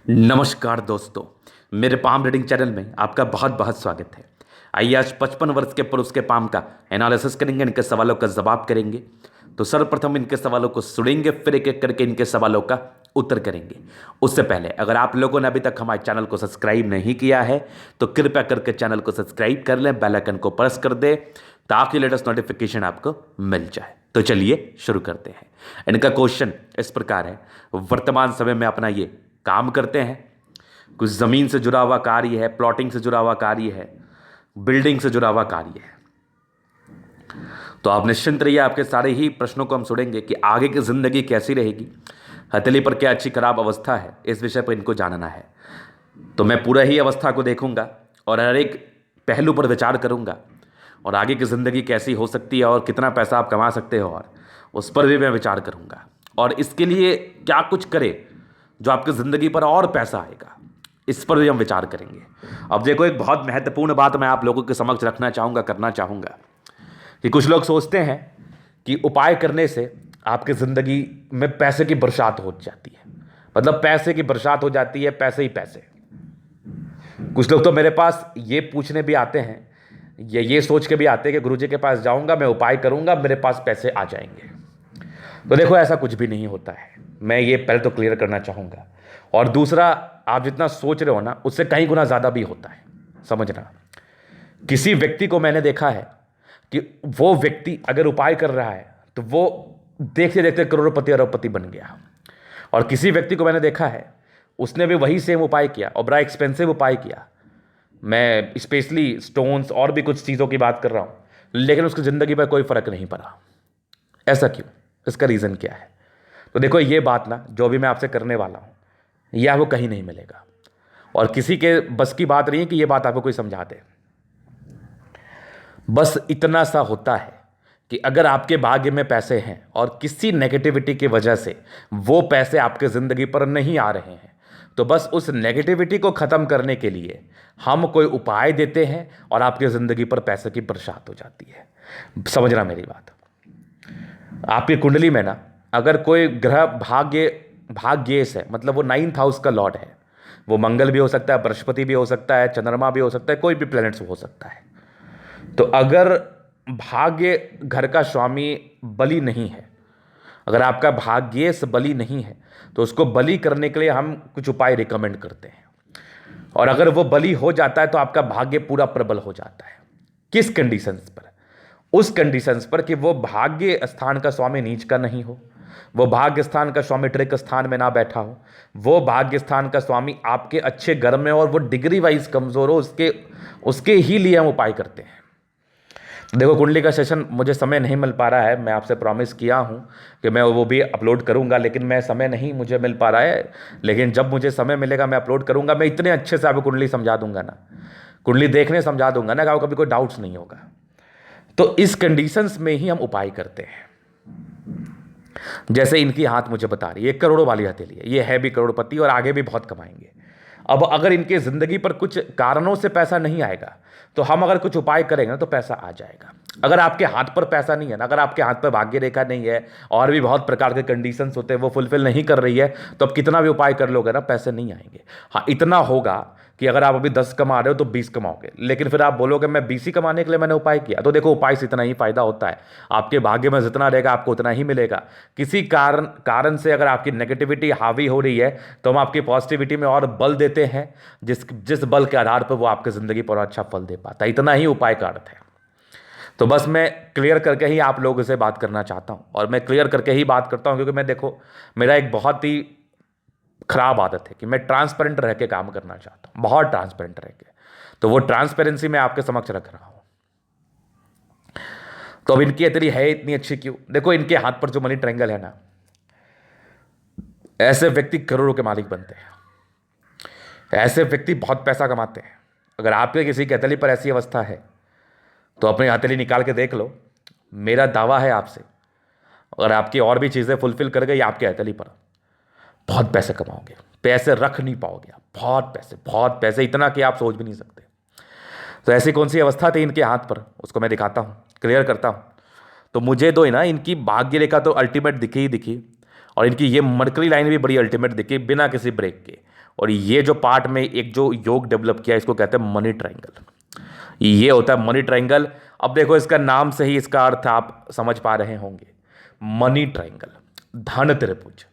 नमस्कार दोस्तों, मेरे पाम रीडिंग चैनल में आपका बहुत बहुत स्वागत है। आइए आज 55 वर्ष के पुरुष के पाम का एनालिसिस करेंगे, इनके सवालों का जवाब करेंगे। तो सर्वप्रथम इनके सवालों को सुनेंगे, फिर एक एक करके इनके सवालों का उत्तर करेंगे। उससे पहले अगर आप लोगों ने अभी तक हमारे चैनल को सब्सक्राइब नहीं किया है तो कृपया करके चैनल को सब्सक्राइब कर लें, बेल आइकन को प्रेस कर दें ताकि लेटेस्ट नोटिफिकेशन आपको मिल जाए। तो चलिए शुरू करते हैं। इनका क्वेश्चन इस प्रकार है, वर्तमान समय में अपना ये काम करते हैं, कुछ ज़मीन से जुड़ा हुआ कार्य है, प्लॉटिंग से जुड़ा हुआ कार्य है, बिल्डिंग से जुड़ा हुआ कार्य है। तो आप निश्चिंत रहिए, आपके सारे ही प्रश्नों को हम सुनेंगे कि आगे की ज़िंदगी कैसी रहेगी, हथेली पर क्या अच्छी खराब अवस्था है, इस विषय पर इनको जानना है। तो मैं पूरा ही अवस्था को देखूंगा और हर एक पहलू पर विचार करूंगा और आगे की ज़िंदगी कैसी हो सकती है और कितना पैसा आप कमा सकते हो और उस पर भी मैं विचार करूंगा। और इसके लिए क्या कुछ करे जो आपकी ज़िंदगी पर और पैसा आएगा, इस पर भी हम विचार करेंगे। अब देखो, एक बहुत महत्वपूर्ण बात मैं आप लोगों के समक्ष रखना चाहूँगा, करना चाहूँगा कि कुछ लोग सोचते हैं कि उपाय करने से आपकी ज़िंदगी में पैसे की बरसात हो जाती है, मतलब पैसे की बरसात हो जाती है, पैसे ही पैसे। कुछ लोग तो मेरे पास ये पूछने भी आते हैं, ये सोच के भी आते हैं कि गुरुजी के पास जाऊँगा, मैं उपाय करूँगा, मेरे पास पैसे आ जाएंगे। तो देखो, ऐसा कुछ भी नहीं होता है। मैं ये पहले तो क्लियर करना चाहूँगा। और दूसरा, आप जितना सोच रहे हो ना, उससे कई गुना ज़्यादा भी होता है। समझना, किसी व्यक्ति को मैंने देखा है कि वो व्यक्ति अगर उपाय कर रहा है तो वो देखते देखते करोड़पति अरबपति बन गया। और किसी व्यक्ति को मैंने देखा है, उसने भी वही सेम उपाय किया और बड़ा एक्सपेंसिव उपाय किया। मैं स्पेशली स्टोन्स और भी कुछ चीज़ों की बात कर रहा हूँ, लेकिन उसकी ज़िंदगी पर कोई फ़र्क नहीं पड़ा। ऐसा क्यों? इसका रीज़न क्या है? तो देखो, ये बात ना जो भी मैं आपसे करने वाला हूँ, यह आपको कहीं नहीं मिलेगा और किसी के बस की बात नहीं है कि ये बात आपको कोई समझा दे। बस इतना सा होता है कि अगर आपके भाग्य में पैसे हैं और किसी नेगेटिविटी की वजह से वो पैसे आपके ज़िंदगी पर नहीं आ रहे हैं, तो बस उस नेगेटिविटी को ख़त्म करने के लिए हम कोई उपाय देते हैं और आपकी ज़िंदगी पर पैसे की बरसात हो जाती है। समझना मेरी बात। आपकी कुंडली में ना अगर कोई ग्रह भाग्येश है, मतलब वो 9th हाउस का लॉर्ड है, वो मंगल भी हो सकता है, बृहस्पति भी हो सकता है, चंद्रमा भी हो सकता है, कोई भी प्लैनेट्स हो सकता है। तो अगर भाग्य घर का स्वामी बलि नहीं है, अगर आपका भाग्येश बलि नहीं है, तो उसको बलि करने के लिए हम कुछ उपाय रिकमेंड करते हैं। और अगर वो बलि हो जाता है तो आपका भाग्य पूरा प्रबल हो जाता है। किस कंडीशंस पर? उस कंडीशंस पर कि वो भाग्य स्थान का स्वामी नीच का नहीं हो, वो भाग्य स्थान का स्वामी ट्रिक स्थान में ना बैठा हो, वो भाग्य स्थान का स्वामी आपके अच्छे घर में और वो डिग्री वाइज कमजोर हो, उसके ही लिए हम उपाय करते हैं। देखो, कुंडली का सेशन मुझे समय नहीं मिल पा रहा है, मैं आपसे प्रॉमिस किया हूं कि मैं वो भी अपलोड करूंगा, लेकिन मैं समय नहीं मुझे मिल पा रहा है। लेकिन जब मुझे समय मिलेगा मैं अपलोड करूंगा। मैं इतने अच्छे से आपको कुंडली समझा दूंगा ना, कुंडली देखने समझा दूंगा ना, कभी कोई डाउट्स नहीं होगा। तो इस कंडीशंस में ही हम उपाय करते हैं। जैसे इनकी हाथ मुझे बता रही है, एक करोड़ों वाली हथेली है, ये है भी करोड़पति और आगे भी बहुत कमाएंगे। अब अगर इनके ज़िंदगी पर कुछ कारणों से पैसा नहीं आएगा, तो हम अगर कुछ उपाय करेंगे ना तो पैसा आ जाएगा। अगर आपके हाथ पर पैसा नहीं है ना, अगर आपके हाथ पर भाग्य रेखा नहीं है और भी बहुत प्रकार के कंडीशंस होते हैं, वो फुलफिल नहीं कर रही है, तो अब कितना भी उपाय कर लोगे ना, पैसे नहीं आएंगे। हाँ, इतना होगा कि अगर आप अभी 10 कमा रहे हो तो 20 कमाओगे, लेकिन फिर आप बोलोगे मैं 20 ही कमाने के लिए मैंने उपाय किया। तो देखो, उपाय से इतना ही फायदा होता है, आपके भाग्य में जितना रहेगा आपको उतना ही मिलेगा। किसी कारण से अगर आपकी नेगेटिविटी हावी हो रही है, तो हम आपकी पॉजिटिविटी में और बल देते हैं, जिस बल के आधार पर वो आपकी ज़िंदगी पर अच्छा फल दे पाता है। इतना ही उपाय का अर्थ है। तो बस मैं क्लियर करके ही आप लोगों से बात करना चाहता हूँ, और मैं क्लियर करके ही बात करता हूँ क्योंकि मैं, देखो, मेरा एक बहुत ही खराब आदत है कि मैं ट्रांसपेरेंट रह के काम करना चाहता हूं, बहुत ट्रांसपेरेंट रह के। तो वो ट्रांसपेरेंसी मैं आपके समक्ष रख रहा हूं। तो अब इनकी हथेली है इतनी अच्छी क्यों? देखो, इनके हाथ पर जो मनी ट्रायंगल है ना, ऐसे व्यक्ति करोड़ों के मालिक बनते हैं, ऐसे व्यक्ति बहुत पैसा कमाते हैं। अगर आपके किसी की हथेली पर ऐसी अवस्था है तो अपनी हथेली निकाल के देख लो। मेरा दावा है आपसे, अगर आपकी और भी चीज़ें फुलफिल कर गई आपके हथेली पर, बहुत पैसे कमाओगे, पैसे रख नहीं पाओगे आप, बहुत पैसे, इतना कि आप सोच भी नहीं सकते। तो ऐसी कौन सी अवस्था थी इनके हाथ पर, उसको मैं दिखाता हूँ, क्लियर करता हूँ। तो मुझे दो ना, इनकी भाग्य रेखा तो अल्टीमेट दिखी ही दिखी, और इनकी ये मरकरी लाइन भी बड़ी अल्टीमेट दिखी बिना किसी ब्रेक के। और ये जो पार्ट में एक जो योग डेवलप किया इसको कहते हैं मनी ट्रायंगल। ये होता है मनी ट्रायंगल। अब देखो इसका नाम से ही इसका अर्थ आप समझ पा रहे होंगे। मनी ट्रायंगल, धन त्रिभुज,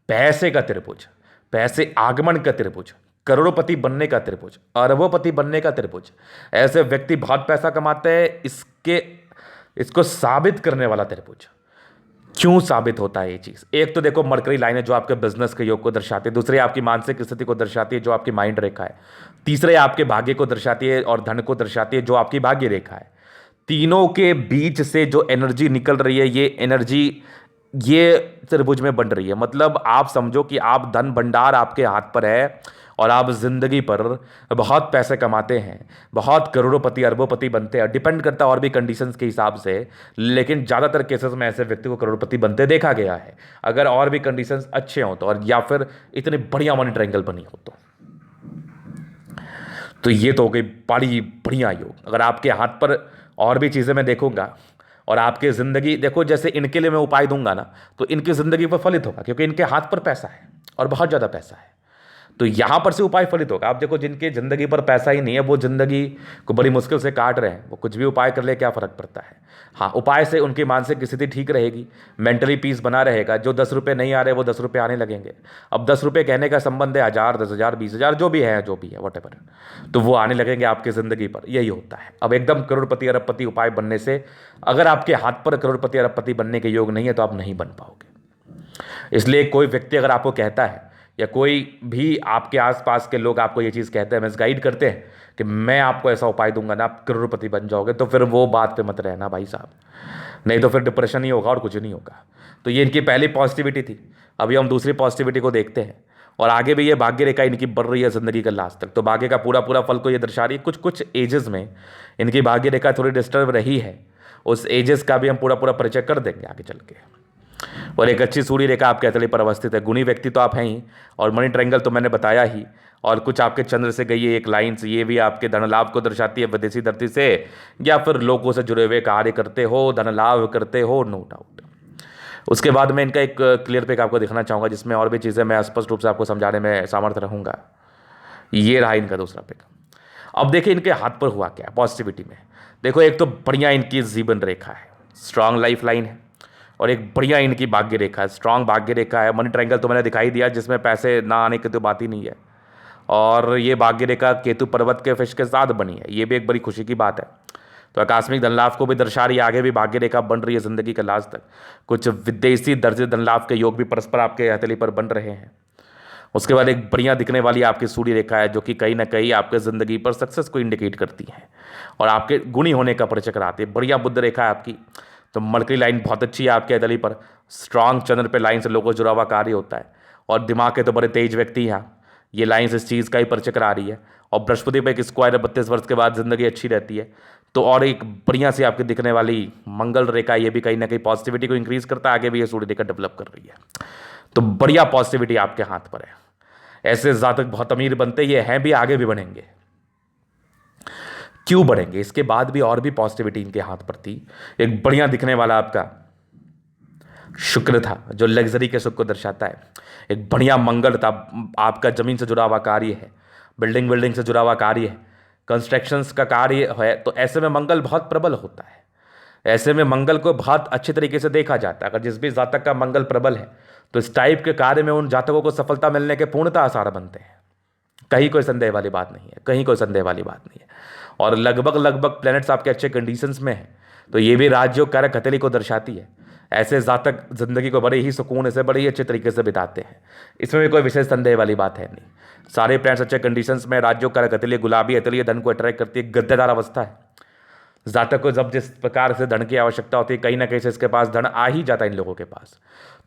पैसे का त्रिभुज, पैसे आगमन का त्रिभुज, करोड़पति बनने का त्रिभुज, अरबोपति बनने का त्रिभुज। ऐसे व्यक्ति बहुत पैसा कमाते हैं, इसको साबित करने वाला त्रिभुज। क्यों साबित होता है ये चीज? एक तो देखो मरकरी लाइन है जो आपके बिजनेस के योग को दर्शाती है, दूसरी आपकी मानसिक स्थिति को दर्शाती है जो आपकी माइंड रेखा है, तीसरे आपके भाग्य को दर्शाती है और धन को दर्शाती है जो आपकी भाग्य रेखा है। तीनों के बीच से जो एनर्जी निकल रही है, ये एनर्जी ये त्रिभुज में बन रही है। मतलब आप समझो कि आप धन भंडार आपके हाथ पर है और आप जिंदगी पर बहुत पैसे कमाते हैं, बहुत करोड़ों अरबोपति बनते हैं, डिपेंड करता है और भी कंडीशंस के हिसाब से, लेकिन ज़्यादातर केसेस में ऐसे व्यक्ति को करोड़पति बनते देखा गया है अगर और भी कंडीशंस अच्छे हों तो, और या फिर इतनी बढ़िया मनी ट्रायंगल बनी हो तो ये तो हो गई बड़ी बढ़िया योग। अगर आपके हाथ पर और भी चीज़ें मैं देखूंगा और आपकी ज़िंदगी देखो, जैसे इनके लिए मैं उपाय दूंगा ना तो इनकी ज़िंदगी पर फलित होगा क्योंकि इनके हाथ पर पैसा है और बहुत ज़्यादा पैसा है, तो यहां पर से उपाय फलित होगा। आप देखो जिनके जिंदगी पर पैसा ही नहीं है वो जिंदगी को बड़ी मुश्किल से काट रहे हैं, वो कुछ भी उपाय कर ले क्या फर्क पड़ता है। हाँ, उपाय से उनकी मानसिक स्थिति ठीक रहेगी, मेंटली पीस बना रहेगा। जो 10 रुपये नहीं आ रहे वो 10 रुपये आने लगेंगे। अब 10 रुपये कहने का संबंध है 1000, 10,000, 20,000 जो भी है वॉटेवर, तो वो आने लगेंगे आपकी ज़िंदगी पर। यही होता है। अब एकदम करोड़पति अरबपति उपाय बनने से, अगर आपके हाथ पर करोड़पति अरबपति बनने के योग नहीं है तो आप नहीं बन पाओगे। इसलिए कोई व्यक्ति अगर आपको कहता है या कोई भी आपके आसपास के लोग आपको ये चीज़ कहते हैं, मिसगाइड करते हैं कि मैं आपको ऐसा उपाय दूंगा ना आप करोड़पति बन जाओगे, तो फिर वो बात पे मत रहना भाई साहब, नहीं तो फिर डिप्रेशन ही होगा और कुछ नहीं होगा। तो ये इनकी पहली पॉजिटिविटी थी। अभी हम दूसरी पॉजिटिविटी को देखते हैं और आगे भी ये भाग्य रेखा इनकी बढ़ रही है ज़िंदगी का लास्ट तक। तो भाग्य का पूरा पूरा फल को ये दर्शा रही है। कुछ कुछ एजेस में इनकी भाग्य रेखा थोड़ी डिस्टर्ब रही है, उस एजेस का भी हम पूरा पूरा परिचय कर देंगे आगे चल के। और एक अच्छी सूर्य रेखा आपके हथेली पर अवस्थित है। गुणी व्यक्ति तो आप हैं ही, और मनी ट्रायंगल तो मैंने बताया ही, और कुछ आपके चंद्र से गई है एक लाइन्स, ये भी आपके धन लाभ को दर्शाती है विदेशी धरती से, या फिर लोगों से जुड़े हुए कार्य करते हो, धन लाभ करते हो, नो डाउट। उसके बाद मैं इनका एक क्लियर पिक आपको दिखाना चाहूँगा जिसमें और भी चीज़ें मैं स्पष्ट रूप से आपको समझाने में सामर्थ्य रहूँगा। ये रहा इनका दूसरा पिक। अब देखिए इनके हाथ पर हुआ क्या पॉजिटिविटी में। देखो एक तो बढ़िया इनकी जीवन रेखा है, स्ट्रांग लाइफ लाइन है, और एक बढ़िया इनकी भाग्य रेखा है, स्ट्रांग भाग्य रेखा है। मनी ट्रायंगल तो मैंने दिखाई दिया जिसमें पैसे ना आने की तो बात ही नहीं है, और ये भाग्य रेखा केतु पर्वत के फिश के साथ बनी है, ये भी एक बड़ी खुशी की बात है। तो आकस्मिक धन लाभ को भी दर्शा रही है। आगे भी भाग्य रेखा बन रही है ज़िंदगी के लास्ट तक। कुछ विदेशी दर्जे धन लाभ के योग भी परस्पर आपके हथेली पर बन रहे हैं। उसके बाद एक बढ़िया दिखने वाली आपकी सूर्य रेखा है जो कि कहीं ना कहीं आपके ज़िंदगी पर सक्सेस को इंडिकेट करती है और आपके गुणी होने का परिचय कराती है। बढ़िया बुद्ध रेखा है आपकी। तो मरकरी लाइन बहुत अच्छी है आपके हथेली पर। स्ट्रांग चंद्र पे लाइन से लोगों जुड़ा हुआ कार्य होता है, और दिमाग के तो बड़े तेज व्यक्ति हैं। ये लाइन्स इस चीज़ का ही परिचय करा रही है। और बृहस्पति पे एक स्क्वायर है, 32 वर्ष के बाद ज़िंदगी अच्छी रहती है। तो और एक बढ़िया सी आपकी दिखने वाली मंगल रेखा, ये भी कहीं ना कहीं पॉजिटिविटी को इंक्रीज करता है। आगे भी ये सूर्य रेखा डेवलप कर रही है, तो बढ़िया पॉजिटिविटी आपके हाथ पर है। ऐसे जातक बहुत अमीर बनते ये हैं भी, आगे भी बढ़ेंगे। क्यों बढ़ेंगे? इसके बाद भी और भी पॉजिटिविटी इनके हाथ पर थी। एक बढ़िया दिखने वाला आपका शुक्र था जो लग्जरी के सुख को दर्शाता है। एक बढ़िया मंगल था, आपका जमीन से जुड़ा हुआ कार्य है, बिल्डिंग से जुड़ा हुआ कार्य है, कंस्ट्रक्शंस का कार्य है। तो ऐसे में मंगल बहुत प्रबल होता है। ऐसे में मंगल को बहुत अच्छे तरीके से देखा जाता है। अगर जिस भी जातक का मंगल प्रबल है तो इस टाइप के कार्य में उन जातकों को सफलता मिलने के पूर्णतः आसार बनते हैं। कहीं कोई संदेह वाली बात नहीं है, कहीं कोई संदेह वाली बात नहीं है। और लगभग प्लैनेट्स आपके अच्छे कंडीशंस में हैं, तो ये भी राजयोग कारक हथेली को दर्शाती है। ऐसे जातक जिंदगी को बड़े ही सुकून से, बड़े ही अच्छे तरीके से बिताते हैं। इसमें भी कोई विशेष संदेह वाली बात है नहीं। सारे प्लैनेट्स अच्छे कंडीशंस में, राजयोग कारक हथेली गुलाबी हथेली धन को अट्रैक्ट करती है। गद्देदार अवस्था है। जातक को जब जिस प्रकार से धन की आवश्यकता होती है, कहीं ना कहीं से इसके पास धन आ ही जाता है इन लोगों के पास।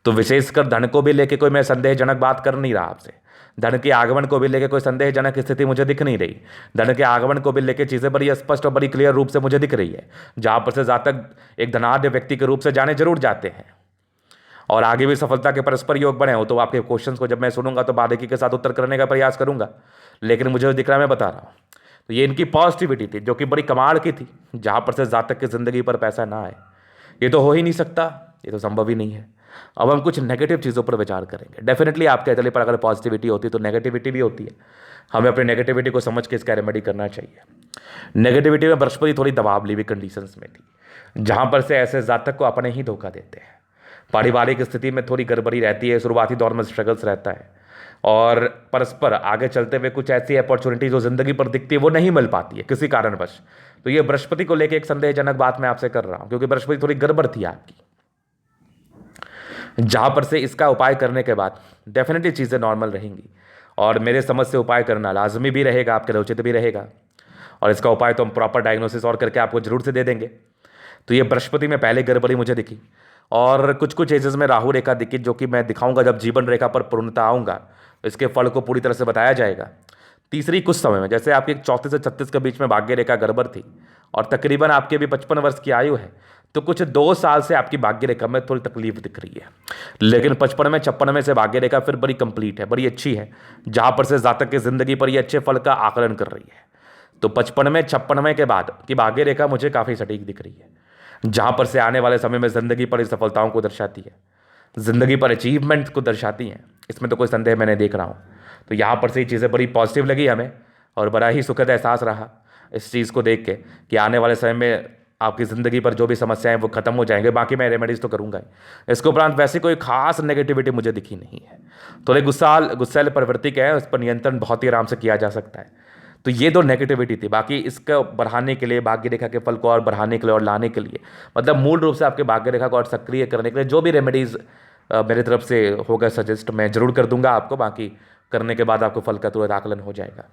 तो विशेषकर धन को भी लेके कोई मैं संदेहजनक बात कर नहीं रहा आपसे। धन के आगमन को भी लेके कोई संदेहजनक स्थिति मुझे दिख नहीं रही। धन के आगमन को भी लेके चीज़ें बड़ी स्पष्ट और बड़ी क्लियर रूप से मुझे दिख रही है, जहाँ पर से जातक एक धनाढ्य व्यक्ति के रूप से जाने जरूर जाते हैं और आगे भी सफलता के परस्पर योग बने हो। तो आपके क्वेश्चंस को जब मैं सुनूंगा तो बारीकी के साथ उत्तर करने का प्रयास करूंगा, लेकिन मुझे जो दिख रहा है मैं बता रहा हूँ। तो ये इनकी पॉजिटिविटी थी जो कि बड़ी कमाल की थी, जहाँ पर से जातक की जिंदगी पर पैसा ना आए। ये तो हो ही नहीं सकता, ये तो संभव ही नहीं है। अब हम कुछ नेगेटिव चीज़ों पर विचार करेंगे। डेफिनेटली आपके अतले पर अगर पॉजिटिविटी होती है तो नेगेटिविटी भी होती है। हमें अपनी नेगेटिविटी को समझ के इसका रेमेडी करना चाहिए। नेगेटिविटी में बृहस्पति थोड़ी दबाव ली कंडीशंस में थी, जहाँ पर से ऐसे जातक को अपने ही धोखा देते हैं। पारिवारिक स्थिति में थोड़ी गड़बड़ी रहती है, शुरुआती दौर में स्ट्रगल्स रहता है, और परस्पर आगे चलते हुए कुछ ऐसी अपॉर्चुनिटी जो जिंदगी पर दिखती है वो नहीं मिल पाती है किसी कारणवश। तो ये बृहस्पति को लेकर एक संदेहजनक बात मैं आपसे कर रहा हूं, क्योंकि बृहस्पति थोड़ी गड़बड़ थी आपकी, जहां पर से इसका उपाय करने के बाद डेफिनेटली चीज़ें नॉर्मल रहेंगी। और मेरे समझ से उपाय करना लाजमी भी रहेगा, आपके उचित भी रहेगा, और इसका उपाय तो हम प्रॉपर डायग्नोसिस और करके आपको जरूर से दे देंगे। तो ये बृहस्पति में पहले गड़बड़ी मुझे दिखी, और कुछ कुछ एजेस में राहु रेखा दिखी, जो कि मैं दिखाऊंगा जब जीवन रेखा पर पूर्णता आऊँगा, तो इसके फल को पूरी तरह से बताया जाएगा। तीसरी कुछ समय में, जैसे आपकी 34 से 36 के बीच में भाग्य रेखा गड़बड़ थी, और तकरीबन आपकी भी 55 वर्ष की आयु है, तो कुछ 2 साल से आपकी भाग्य रेखा में थोड़ी तकलीफ दिख रही है। लेकिन 55 में 56 में से भाग्य रेखा फिर बड़ी कंप्लीट है, बड़ी अच्छी है, जहां पर से जातक की जिंदगी पर ये अच्छे फल का आकलन कर रही है। तो 55 में 56 के बाद की भाग्य रेखा मुझे काफ़ी सटीक दिख रही है, जहां पर से आने वाले समय में जिंदगी पर सफलताओं को दर्शाती है, जिंदगी पर अचीवमेंट को दर्शाती हैं। इसमें तो कोई संदेह मैं नहीं देख रहा हूँ। तो यहाँ पर से ये चीज़ें बड़ी पॉजिटिव लगी हमें, और बड़ा ही सुखद एहसास रहा इस चीज़ को देख के कि आने वाले समय में आपकी ज़िंदगी पर जो भी समस्याएं वो खत्म हो जाएंगे। बाकी मैं रेमेडीज़ तो करूँगा ही। इसके उपरांत वैसे कोई खास नेगेटिविटी मुझे दिखी नहीं है। थोड़े गुस्सैल प्रवृत्ति का है, उस पर नियंत्रण बहुत ही आराम से किया जा सकता है। तो ये 2 नेगेटिविटी थी। बाकी इसको बढ़ाने के लिए, भाग्य रेखा के फल को और बढ़ाने के लिए और लाने के लिए, मतलब मूल रूप से आपके भाग्य रेखा को और सक्रिय करने के लिए जो भी रेमेडीज़ मेरी तरफ से होगा सजेस्ट, मैं जरूर कर दूंगा आपको। बाकी करने के बाद आपको फल का तुरंत आकलन हो जाएगा।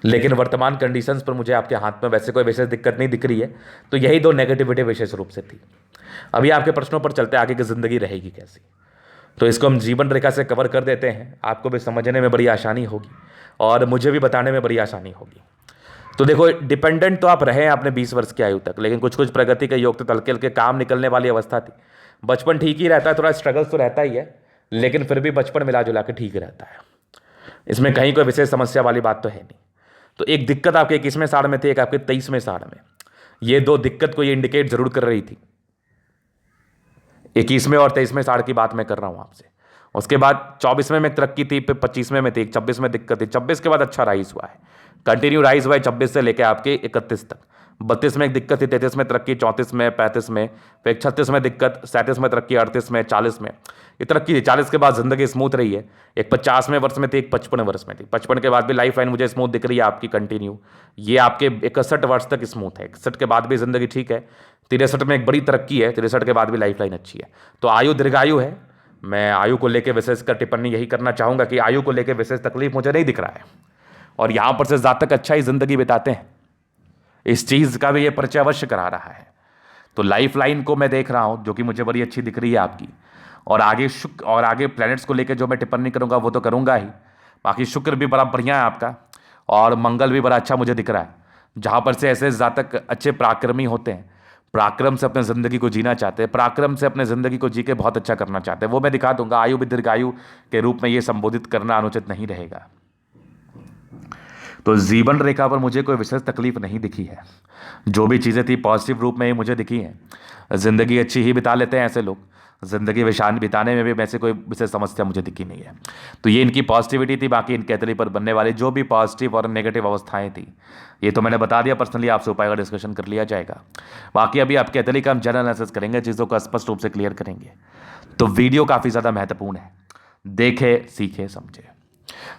लेकिन वर्तमान कंडीशंस पर मुझे आपके हाथ में वैसे कोई विशेष दिक्कत नहीं दिख रही है। तो यही 2 नेगेटिविटी विशेष रूप से थी। अभी आपके प्रश्नों पर चलते, आगे की जिंदगी रहेगी कैसी, तो इसको हम जीवन रेखा से कवर कर देते हैं। आपको भी समझने में बड़ी आसानी होगी और मुझे भी बताने में बड़ी आसानी होगी। तो देखो, डिपेंडेंट तो आप रहे हैं अपने 20 वर्ष की आयु तक, लेकिन कुछ कुछ प्रगति के योग तो हल्के हल्के काम निकलने वाली अवस्था थी। बचपन ठीक ही रहता है, थोड़ा स्ट्रगल्स तो रहता ही है, लेकिन फिर भी बचपन मिला जुला के ठीक रहता है। इसमें कहीं कोई विशेष समस्या वाली बात तो है नहीं। तो एक दिक्कत आपके 21वें साल में थी, एक आपके 23वें साल में। ये 2 दिक्कत को ये इंडिकेट जरूर कर रही थी। 21वें और 23वें साल की बात मैं कर रहा हूं आपसे। उसके बाद 24वें में तरक्की थी, फिर 25वें में थी, 26 में दिक्कत थी, 26 के बाद अच्छा राइज हुआ है, कंटिन्यू राइज हुआ है 26 से लेकर आपके 31 तक। 32 में एक दिक्कत थी, 33 में तरक्की, 34 में, 35 में, फिर 36 में दिक्कत, 37 में तरक्की, 38 में, 40 में ये तरक्की थी। 40 के बाद जिंदगी स्मूथ रही है। एक 50वें वर्ष में थी, एक 55 वर्ष में थी। 55 के बाद भी लाइफ लाइन मुझे स्मूथ दिख रही है आपकी कंटिन्यू। ये आपके 61 वर्ष तक स्मूथ है। 61 के बाद भी जिंदगी ठीक है। 63 में एक बड़ी तरक्की है, 63 के बाद भी लाइफ लाइन अच्छी है। तो आयु दीर्घायु है। मैं आयु को लेकर विशेष कर टिप्पणी यही करना चाहूँगा कि आयु को लेकर विशेष तकलीफ मुझे नहीं दिख रहा है, और यहाँ पर से जातक अच्छा ही जिंदगी बिताते हैं। इस चीज़ का भी ये परिचय अवश्य करा रहा है। तो लाइफ लाइन को मैं देख रहा हूँ, जो कि मुझे बड़ी अच्छी दिख रही है आपकी। और आगे शुक्र और आगे प्लैनेट्स को लेकर जो मैं टिप्पणी करूँगा वो तो करूँगा ही। बाकी शुक्र भी बड़ा बढ़िया है आपका, और मंगल भी बड़ा अच्छा मुझे दिख रहा है, जहाँ पर से ऐसे जातक अच्छे पराक्रमी होते हैं, पराक्रम से अपने ज़िंदगी को जीना चाहते हैं, पराक्रम से अपने ज़िंदगी को जी के बहुत अच्छा करना चाहते हैं। वो मैं दिखा दूंगा। आयु भी दीर्घायु के रूप में ये संबोधित करना अनुचित नहीं रहेगा। तो जीवन रेखा पर मुझे कोई विशेष तकलीफ नहीं दिखी है। जो भी चीज़ें थी पॉजिटिव रूप में ही मुझे दिखी हैं। ज़िंदगी अच्छी ही बिता लेते हैं ऐसे लोग। ज़िंदगी विशान बिताने में भी वैसे कोई विशेष समस्या मुझे दिखी नहीं है। तो ये इनकी पॉजिटिविटी थी। बाकी इनके अतली पर बनने वाली जो भी पॉजिटिव और नेगेटिव अवस्थाएं थी, ये तो मैंने बता दिया। पर्सनली आपसे उपाय का डिस्कशन कर लिया जाएगा। बाकी अभी आपके अतली का हम जनरल एनालिसिस करेंगे, चीज़ों को स्पष्ट रूप से क्लियर करेंगे। तो वीडियो काफ़ी ज़्यादा महत्वपूर्ण है। देखे, सीखे, समझे।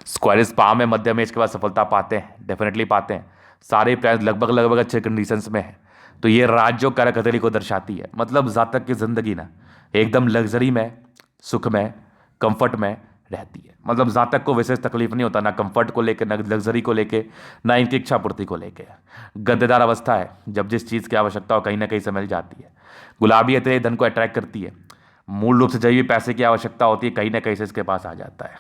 स्क्वायरिस पाम में मध्यम एज के बाद सफलता पाते हैं, डेफिनेटली पाते हैं। सारे प्लान लगभग अच्छे कंडीशंस में है। तो ये राज्यों कारक अतली को दर्शाती है। मतलब जातक की जिंदगी ना एकदम लग्जरी में, सुख में, कंफर्ट में रहती है। मतलब जातक को विशेष तकलीफ नहीं होता, ना कंफर्ट को लेकर, ना लग्जरी को लेकर, ना इनकी इच्छा पूर्ति को लेकर। गद्देदार अवस्था है, जब जिस चीज़ की आवश्यकता हो कहीं ना कहीं से मिल जाती है। गुलाबी अतली धन को अट्रैक्ट करती है। मूल रूप से जब भी पैसे की आवश्यकता होती है कहीं ना कहीं से इसके पास आ जाता है।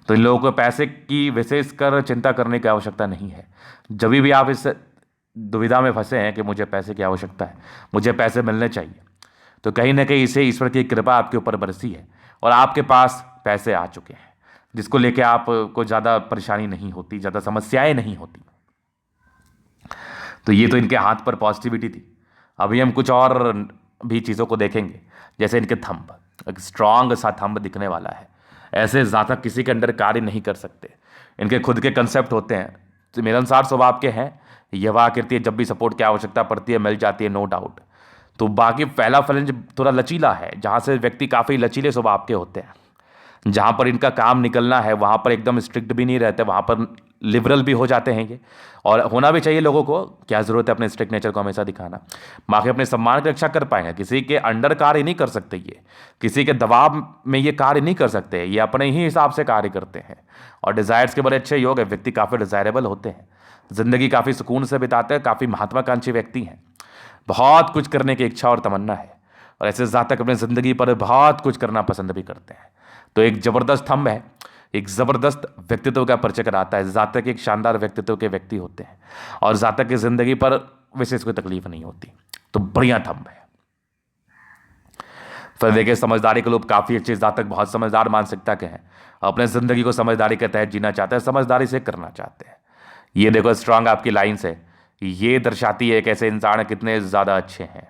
तो इन लोगों को पैसे की विशेष कर चिंता करने की आवश्यकता नहीं है। जब भी आप इस दुविधा में फंसे हैं कि मुझे पैसे की आवश्यकता है, मुझे पैसे मिलने चाहिए, तो कहीं ना कहीं इसे ईश्वर की कृपा आपके ऊपर बरसी है और आपके पास पैसे आ चुके हैं, जिसको लेके आपको ज़्यादा परेशानी नहीं होती, ज़्यादा समस्याएं नहीं होती। तो ये तो इनके हाथ पर पॉजिटिविटी थी। अभी हम कुछ और भी चीज़ों को देखेंगे, जैसे इनके थंब, एक स्ट्रांग सा थंब दिखने वाला है। ऐसे जातक किसी के अंडर कार्य नहीं कर सकते। इनके खुद के कंसेप्ट होते हैं, तो मिलनसार स्वभाव के हैं। यवा कीर्ति है, जब भी सपोर्ट की आवश्यकता पड़ती है मिल जाती है, नो डाउट। तो बाकी पहला फलंज थोड़ा लचीला है, जहाँ से व्यक्ति काफ़ी लचीले स्वभाव के होते हैं। जहाँ पर इनका काम निकलना है वहाँ पर एकदम स्ट्रिक्ट भी नहीं रहते, वहाँ पर लिबरल भी हो जाते हैं ये। और होना भी चाहिए लोगों को, क्या ज़रूरत है अपने स्ट्रिक्ट नेचर को हमेशा दिखाना। बाकी अपने सम्मान की रक्षा कर पाएंगे, किसी के अंडर कार्य नहीं कर सकते ये, किसी के दबाव में ये कार्य नहीं कर सकते, ये अपने ही हिसाब से कार्य करते हैं। और डिज़ायर्स के बड़े अच्छे योग है, व्यक्ति काफ़ी डिज़ायरेबल होते हैं, ज़िंदगी काफ़ी सुकून से बिताते हैं, काफ़ी महत्वाकांक्षी व्यक्ति हैं, बहुत कुछ करने की इच्छा और तमन्ना है। और ऐसे जातक अपनी ज़िंदगी पर बहुत कुछ करना पसंद भी करते हैं। तो एक ज़बरदस्त थंब है, एक ज़बरदस्त व्यक्तित्व का परिचय कराता है। जातक एक शानदार व्यक्तित्व के व्यक्ति होते हैं और जातक की ज़िंदगी पर विशेष कोई तकलीफ नहीं होती। तो बढ़िया थंब है। फिर देखिए समझदारी के लोग काफ़ी अच्छे जातक, बहुत समझदार मानसिकता के हैं, अपने ज़िंदगी को समझदारी के तहत जीना चाहते हैं, समझदारी से करना चाहते हैं। ये देखो स्ट्रांग आपकी लाइन्स है, ये दर्शाती है कि ऐसे इंसान कितने ज़्यादा अच्छे हैं।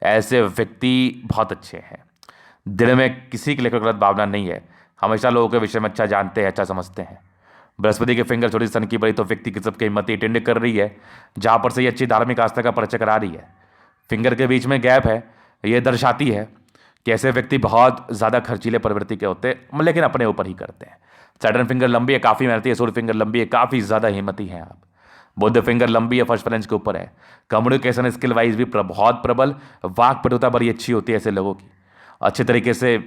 ऐसे व्यक्ति बहुत अच्छे हैं, दिल में किसी के लिए कोई गलत भावना नहीं है, हमेशा लोगों के विषय में अच्छा जानते हैं, अच्छा समझते हैं। बृहस्पति के फिंगर छोटी सन की बड़ी तो व्यक्ति की सबकी हिम्मत टेंड कर रही है, जहाँ पर से ये अच्छी धार्मिक आस्था का परिचय करा रही है। फिंगर के बीच में गैप है, ये दर्शाती है कि ऐसे व्यक्ति बहुत ज़्यादा खर्चीले प्रवृत्ति के होते हैं, लेकिन अपने ऊपर ही करते हैं। सैटर्न फिंगर लंबी है, काफ़ी मेहनती है। सूर्य फिंगर लंबी है, काफ़ी ज़्यादा हिम्मती हैं आप। बुध फिंगर लंबी है, फर्स्ट फ्रेंच के ऊपर है। कम्युनिकेशन स्किल वाइज भी बहुत प्रबल, वाक पटुता बड़ी अच्छी होती है ऐसे लोगों की, अच्छे तरीके से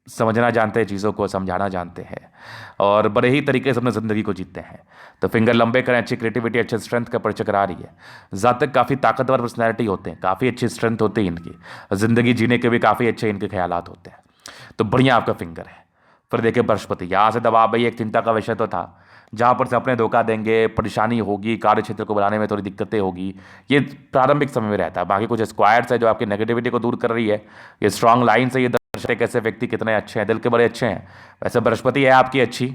समझना जानते हैं, चीज़ों को समझाना जानते हैं और बड़े ही तरीके से अपनी ज़िंदगी को जीते हैं। तो फिंगर लंबे करें, अच्छी क्रिएटिविटी, अच्छे स्ट्रेंथ का परिचय करा रही है। जातक काफ़ी ताकतवर पर्सनैलिटी होते हैं, काफ़ी अच्छी स्ट्रेंथ होती है इनकी, ज़िंदगी जीने के भी काफ़ी अच्छे इनके ख्यालात होते हैं। तो बढ़िया आपका फिंगर है। फिर देखिए बृहस्पति, यहाँ से दबाव भाई एक चिंता का विषय तो था, जहाँ पर से अपने धोखा देंगे, परेशानी होगी, कार्य क्षेत्र को बनाने में थोड़ी दिक्कतें होगी, ये प्रारंभिक समय में रहता है। बाकी कुछ स्क्वायर्स है जो आपकी नेगेटिविटी को दूर कर रही है। ये स्ट्रांग लाइन से ये दर्शाते कैसे व्यक्ति कितने अच्छे हैं, दिल के बड़े अच्छे हैं। वैसे बृहस्पति है आपकी अच्छी,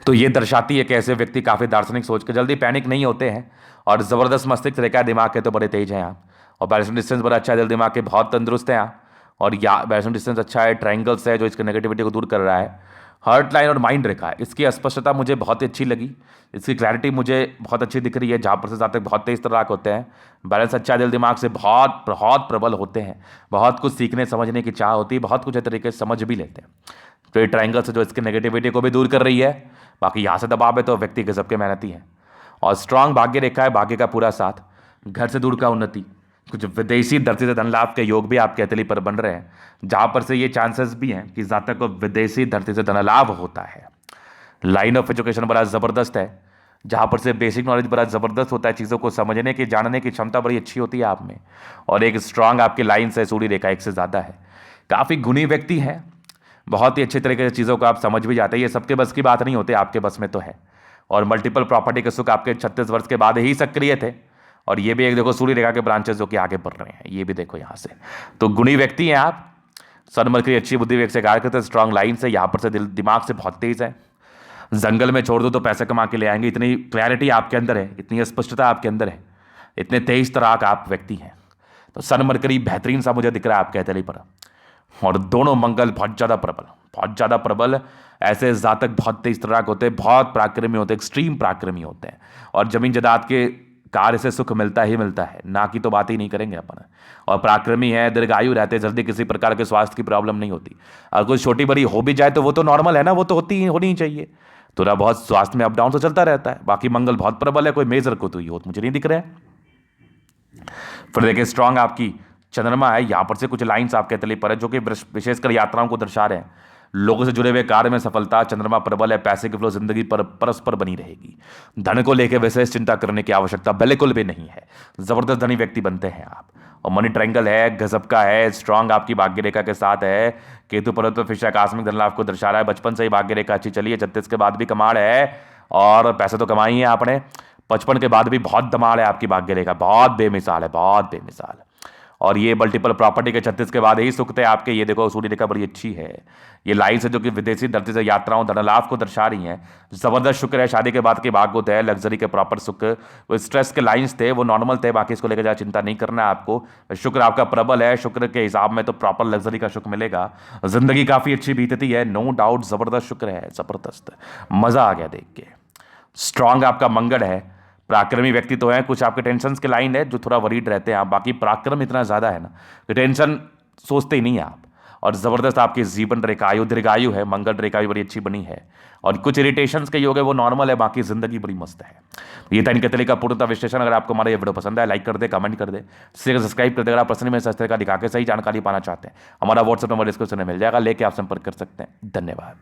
तो ये दर्शाती है कि ऐसे व्यक्ति काफ़ी दार्शनिक सोच के जल्दी पैनिक नहीं होते हैं और ज़बरदस्त मस्तिष्क रेखा है, दिमाग के तो बड़े तेज हैं आप। और बैलेंस डिस्टेंस बड़ा अच्छा है, दिल दिमाग के बहुत तंदुरुस्त हैं आप। और या बैलेंस डिस्टेंस अच्छा है, ट्रायंगल्स है जो इसकी नेगेटिविटी को दूर कर रहा है। हार्ट लाइन और माइंड रेखा है, इसकी स्पष्टता मुझे बहुत ही अच्छी लगी, इसकी क्लैरिटी मुझे बहुत अच्छी दिख रही है, जहाँ पर से जातक बहुत तेज तर्राक होते हैं। बैलेंस अच्छा है, दिल दिमाग से बहुत बहुत प्रबल होते हैं, बहुत कुछ सीखने समझने की चाह होती है, बहुत कुछ तरीके से समझ भी लेते हैं। तो ये ट्रायंगल से जो इसकी नेगेटिविटी को भी दूर कर रही है। बाकी यहाँ से दबाव है तो व्यक्ति गजब के मेहनती हैं। और स्ट्रांग भाग्य रेखा है, भाग्य का पूरा साथ, घर से दूर का उन्नति, कुछ विदेशी धरती से धन लाभ के योग भी आपके हथेली पर बन रहे हैं, जहाँ पर से ये चांसेस भी हैं कि जातक को विदेशी धरती से धन लाभ होता है। लाइन ऑफ एजुकेशन बड़ा ज़बरदस्त है, जहाँ पर से बेसिक नॉलेज बड़ा ज़बरदस्त होता है, चीज़ों को समझने की जानने की क्षमता बड़ी अच्छी होती है आप में। और एक स्ट्रांग आपकी लाइन से सूर्य रेखा एक से ज़्यादा है, काफ़ी गुणी व्यक्ति हैं, बहुत ही अच्छे तरीके से चीज़ों को आप समझ भी जाते हैं। ये सबके बस की बात नहीं होती, आपके बस में तो है। और मल्टीपल प्रॉपर्टी के सुख आपके 36 वर्ष के बाद ही सक्रिय थे। और ये भी एक देखो सूर्य रेखा के ब्रांचेस जो कि आगे बढ़ रहे हैं, ये भी देखो यहाँ से। तो गुणी व्यक्ति हैं आप, सन मरकरी अच्छी बुद्धि व्यक्ति से कार्य करते हैं, स्ट्रांग लाइन से, यहाँ पर से दिल दिमाग से बहुत तेज है। जंगल में छोड़ दो तो पैसे कमा के ले आएंगे, इतनी क्लैरिटी आपके अंदर है, इतनी स्पष्टता आपके अंदर है, इतने तेज तराक आप व्यक्ति हैं। तो सन मरकरी बेहतरीन सा मुझे दिख रहा है आपके हथेली पर। और दोनों मंगल बहुत ज़्यादा प्रबल, बहुत ज़्यादा प्रबल। ऐसे जातक बहुत तेज तराक होते हैं, बहुत पराक्रमी होते हैं, एक्सट्रीम पराक्रमी होते हैं। और जमीन जायदाद के कार्य से सुख मिलता ही मिलता है, ना की तो बात ही नहीं करेंगे अपन। और पराक्रमी है, दीर्घायु रहते हैं, जल्दी किसी प्रकार के स्वास्थ्य की प्रॉब्लम नहीं होती। अगर कुछ छोटी बड़ी हो भी जाए तो वो तो नॉर्मल है ना, वो तो होनी ही चाहिए। थोड़ा बहुत स्वास्थ्य में अप डाउन तो चलता रहता है। बाकी मंगल बहुत प्रबल है, कोई मेजर को तो ये मुझे नहीं दिख रहा है। फिर देखिए स्ट्रांग आपकी चंद्रमा है, यहाँ पर से कुछ लाइंस आपके तले पर है जो कि विशेषकर यात्राओं को दर्शा रहे हैं। लोगों से जुड़े हुए कार्य में सफलता, चंद्रमा प्रबल है, पैसे की फ्लो जिंदगी पर परस्पर बनी रहेगी। धन को लेकर विशेष चिंता करने की आवश्यकता बिल्कुल भी नहीं है, जबरदस्त धनी व्यक्ति बनते हैं आप। और मनी ट्रायंगल है, गजब का है, स्ट्रांग आपकी भाग्य रेखा के साथ है। केतु पर्वत पर फिर आकस्मिक धन लाभ को दर्शा रहा है। बचपन से ही भाग्य रेखा अच्छी चली है, 36 के बाद भी कमाल है और पैसे तो कमाई है आपने। 55 के बाद भी बहुत धमाल है आपकी भाग्य रेखा, बहुत बेमिसाल है, बहुत बेमिसाल। और ये मल्टीपल प्रॉपर्टी के 36 के बाद यही सुख थे आपके। ये देखो सूर्य रेखा बड़ी अच्छी है, ये लाइन्स है जो कि विदेशी धरती से यात्राओं धन लाभ को दर्शा रही हैं। जबरदस्त शुक्र है, शादी के बाद के भाग्य है, लग्जरी के प्रॉपर सुख, वो स्ट्रेस के लाइन्स थे वो नॉर्मल थे, बाकी इसको लेकर ज़्यादा चिंता नहीं करना है आपको। शुक्र आपका प्रबल है, शुक्र के हिसाब में तो प्रॉपर लग्जरी का सुख मिलेगा, जिंदगी काफी अच्छी बीतती है, नो डाउट। जबरदस्त शुक्र है, जबरदस्त, मजा आ गया देख के। स्ट्रांग आपका मंगल है, पराक्रमी व्यक्ति तो है, कुछ आपके टेंशन के लाइन है जो थोड़ा वरीड रहते हैं आप, बाकी पराक्रम इतना ज्यादा है ना कि टेंशन सोचते ही नहीं है आप। और जबरदस्त आपकी जीवन रेखा आयु दीर्घायु है, मंगल रेखा भी बड़ी अच्छी बनी है, और कुछ इरिटेशंस के योग है वो नॉर्मल है, बाकी जिंदगी बड़ी मस्त है। ये था इनके तरीके का पूर्णतः विश्लेषण। अगर आपको हमारा ये वीडियो पसंद है, लाइक कर दे, कमेंट कर दे, सब्सक्राइब कर दे। अगर आप पर्सनली मेरे सस्ते का दिखा के सही जानकारी पाना चाहते हैं, हमारा व्हाट्सएप नंबर डिस्क्रिप्शन में मिल जाएगा, लेके आप संपर्क कर सकते हैं। धन्यवाद।